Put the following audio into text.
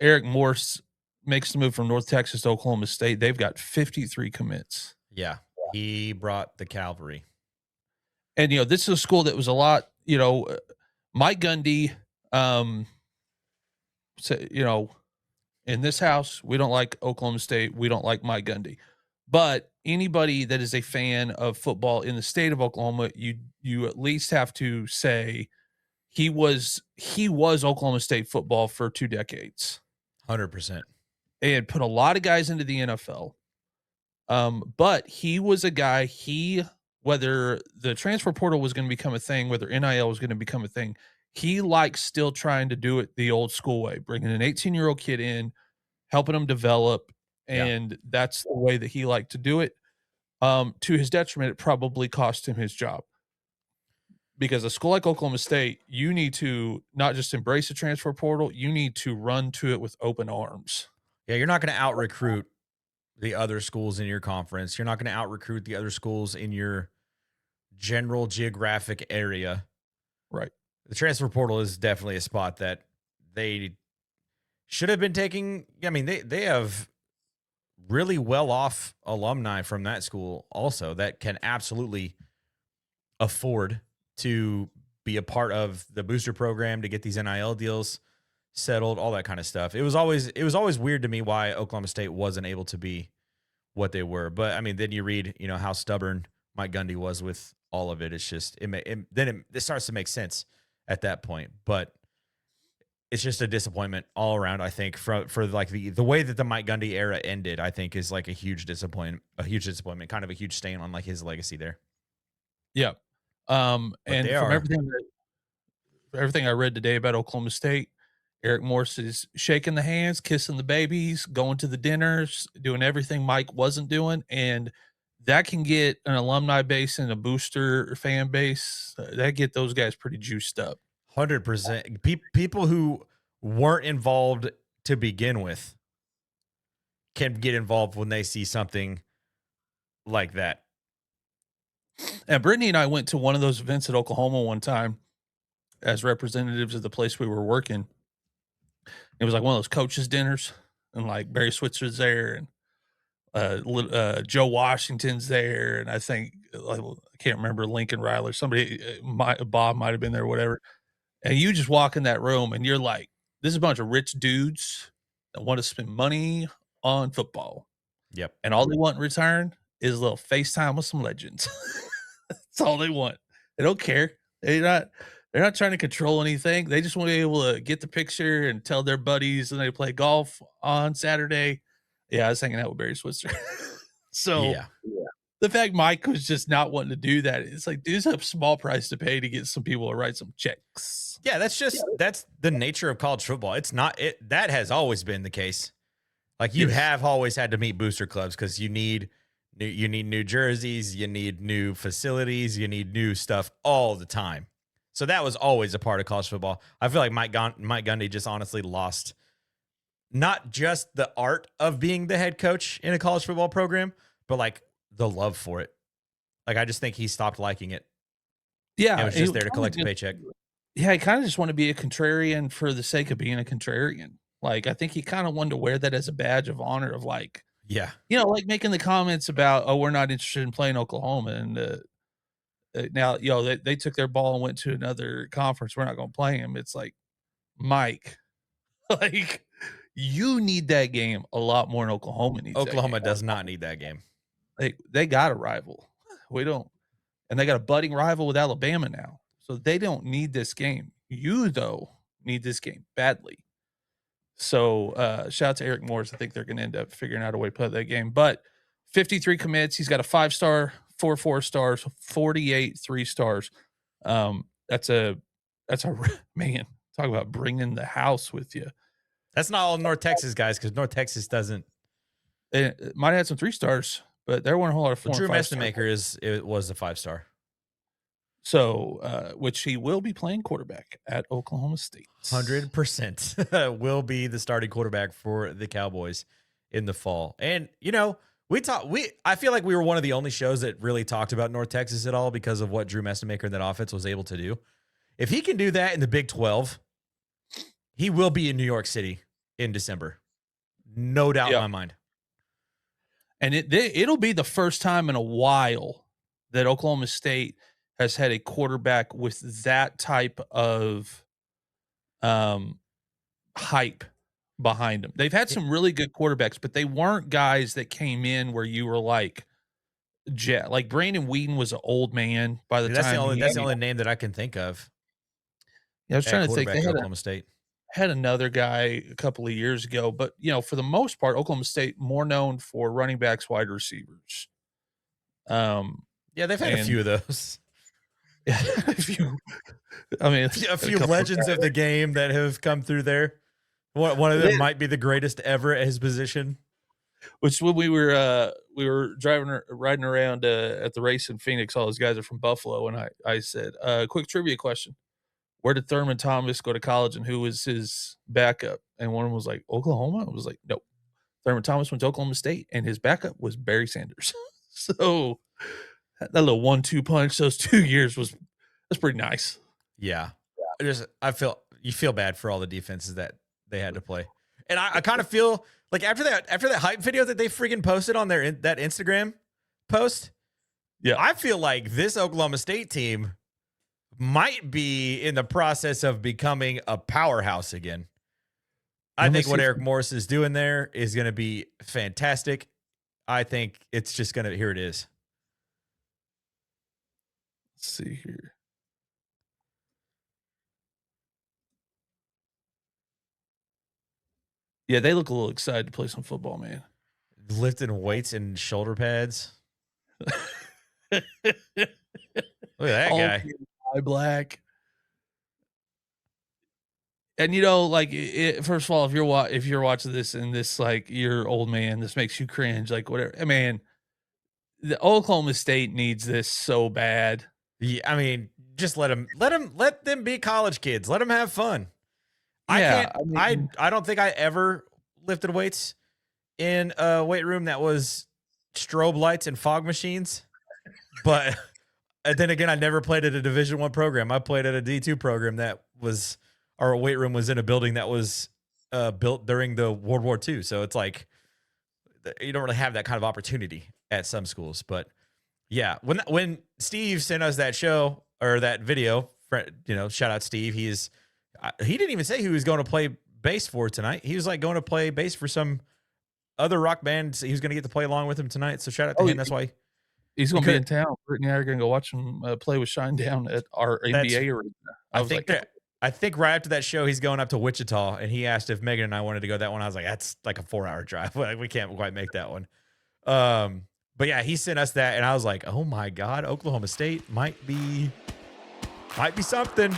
Eric Morse makes the move from North Texas to Oklahoma State. They've got 53 commits. Yeah, he brought the cavalry. And, this is a school that was a lot, Mike Gundy, in this house, we don't like Oklahoma State. We don't like Mike Gundy. But anybody that is a fan of football in the state of Oklahoma, you at least have to say he was Oklahoma State football for 2 decades. 100%. And put a lot of guys into the NFL. But he was a guy, whether the transfer portal was going to become a thing, whether NIL was going to become a thing, he likes still trying to do it the old school way, bringing an 18-year-old kid in, helping him develop. And that's the way that he liked to do it. To his detriment, it probably cost him his job. Because a school like Oklahoma State, you need to not just embrace the transfer portal, you need to run to it with open arms. Yeah, you're not going to out-recruit the other schools in your conference. You're not going to out-recruit the other schools in your general geographic area. Right. The transfer portal is definitely a spot that they should have been taking. I mean, they have really well-off alumni from that school also that can absolutely afford to be a part of the booster program to get these NIL deals settled, all that kind of stuff. It was always weird to me why Oklahoma State wasn't able to be what they were. But I mean, then you read, how stubborn Mike Gundy was with all of it. It's just, it starts to make sense at that point. But it's just a disappointment all around, I think, for like the way that the Mike Gundy era ended, I think is like a huge disappointment, kind of a huge stain on like his legacy there. Yeah. And from everything I read today about Oklahoma State, Eric Morse is shaking the hands, kissing the babies, going to the dinners, doing everything Mike wasn't doing. And that can get an alumni base and a booster fan base. That get those guys pretty juiced up. 100%. People who weren't involved to begin with can get involved when they see something like that. And Brittany and I went to one of those events at Oklahoma one time as representatives of the place we were working. It was like one of those coaches' dinners, and like Barry Switzer's there, and Joe Washington's there, and I think I can't remember Lincoln Riley or somebody, Bob might have been there, or whatever. And you just walk in that room, and you're like, "This is a bunch of rich dudes that want to spend money on football." Yep. And all they want in return is a little FaceTime with some legends. That's all they want. They don't care. They're not trying to control anything. They just want to be able to get the picture and tell their buddies, and they play golf on Saturday. Yeah, I was hanging out with Barry Switzer. So the fact Mike was just not wanting to do that, it's like, dude, it's a small price to pay to get some people to write some checks. Yeah, that's the nature of college football. It's not it. That has always been the case. Like you have always had to meet booster clubs because you need new jerseys, you need new facilities, you need new stuff all the time. So that was always a part of college football. I feel like Mike Gundy just honestly lost not just the art of being the head coach in a college football program, but like the love for it. Like I just think he stopped liking it. Yeah, it was just there to collect a paycheck. Yeah, he kind of just wanted to be a contrarian for the sake of being a contrarian. Like I think he kind of wanted to wear that as a badge of honor of like, like making the comments about, oh, we're not interested in playing Oklahoma, and now they took their ball and went to another conference. We're not going to play him. It's like, Mike, like you need that game a lot more than Oklahoma needs. Oklahoma does not need that game. They got a rival. We don't, and they got a budding rival with Alabama now, so they don't need this game. You though need this game badly. So shout out to Eric Morris. I think they're going to end up figuring out a way to play that game. But 53 commits. He's got a 5-star, 4 4-stars, 48 3-stars. That's a man. Talk about bringing the house with you. That's not all North Texas guys, because North Texas doesn't. It might have had some 3-stars, but there weren't a whole lot of 4 Drew Mestemaker was a 5-star. So, which he will be playing quarterback at Oklahoma State. 100% will be the starting quarterback for the Cowboys in the fall. And, I feel like we were one of the only shows that really talked about North Texas at all because of what Drew Mestemaker and that offense was able to do. If he can do that in the Big 12, he will be in New York City in December. No doubt in Yep. my mind. And it'll be the first time in a while that Oklahoma State has had a quarterback with that type of um, hype behind them. They've had some really good quarterbacks, but they weren't guys that came in where you were like, like Brandon Whedon was an old man by the Dude, time he that's the only name that I can think of I was at trying to think. They quarterback at Oklahoma State. had another guy a couple of years ago, but for the most part, Oklahoma State more known for running backs, wide receivers. Yeah, they've had a And few of those. if you, I mean, A few legends of the game that have come through there. One of them might be the greatest ever at his position. Which when we were riding around at the race in Phoenix, all those guys are from Buffalo, and I said, quick trivia question. Where did Thurman Thomas go to college and who was his backup? And one of them was like, Oklahoma? I was like, nope. Thurman Thomas went to Oklahoma State and his backup was Barry Sanders. So that little 1-2 punch those 2 years that's pretty nice. Yeah. You feel bad for all the defenses that they had to play. And I kind of feel like after that hype video that they freaking posted on that Instagram post, Yeah. I feel like this Oklahoma State team might be in the process of becoming a powerhouse again. I think what Eric Morris is doing there is going to be fantastic. I think it's just going to, here it is. Let's see here. Yeah, they look a little excited to play some football, man. Lifting weights and shoulder pads. Look at that guy. Black. And first of all, if you're watching this and this like you're old man, this makes you cringe, like whatever. I mean, the Oklahoma State needs this so bad. Yeah, I mean, just let them be college kids. Let them have fun. Yeah, I don't think I ever lifted weights in a weight room that was strobe lights and fog machines. But and then again, I never played at a Division I program. I played at a D2 program that was our weight room was in a building that was built during the World War II. So it's like you don't really have that kind of opportunity at some schools. But yeah, when Steve sent us that show or that video, shout out Steve. He didn't even say who he was going to play bass for tonight. He was like going to play bass for some other rock band. He was going to get to play along with him tonight. So shout out to him. That's why he's going to be in town. Brittany and I are going to go watch him play with Shinedown at our NBA arena. I think right after that show, he's going up to Wichita, and he asked if Megan and I wanted to go that one. I was like, that's like a 4-hour drive. We can't quite make that one. But yeah, he sent us that, and I was like, oh my God, Oklahoma State might be something.